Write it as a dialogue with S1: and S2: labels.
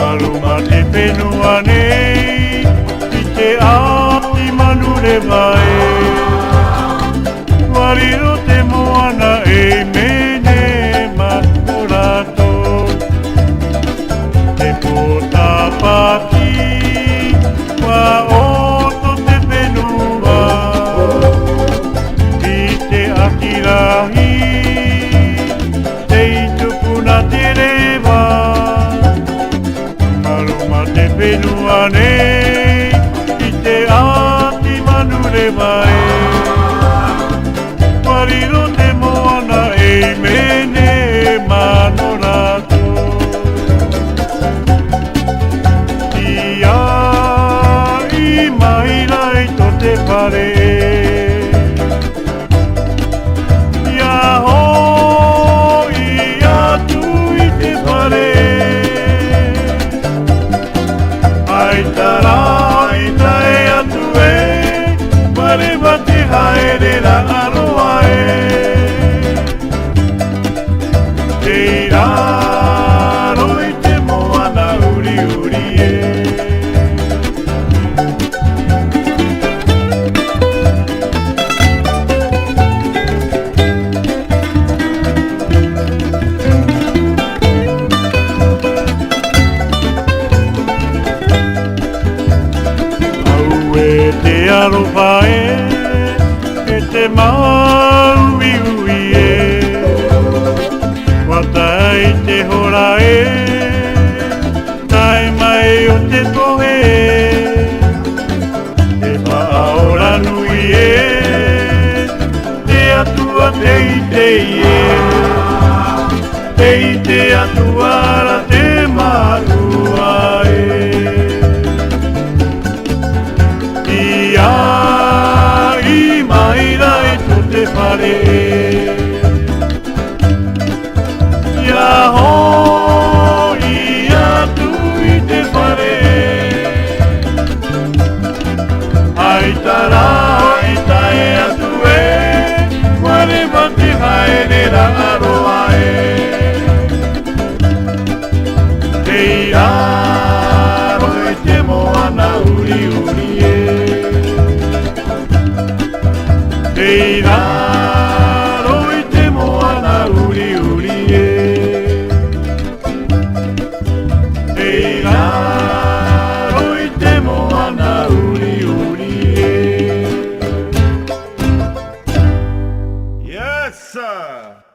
S1: Maruma te whenua nei I te āti manure vai Wariro te moana e mene ma o rātou Te pōta pāti Wa oto te whenua I te akirahi Te itupuna te rewa Maruma te whenua nei I te āti manure vai Wariro te moana e mene mano rātou Ia I mai rai to te whare Ia ho I atu I te whare Ai tara I tae atu e Ware wate haere ra aroa e Te iraro I te moana uri uri e Te aroha e te maui ui e Watai te hora e Tai mai o te tohe Te whaora nui e Te atua te te atuara te marua e Ia I mai rai to te whare Ia ho I atu I te whare Ai tara I tae atu e Ware mate haere ra aroa e Te iaro I te moana uri uri e Te iraro I te moana uri uri e Te iraro I te moana uri uri e Yes sir!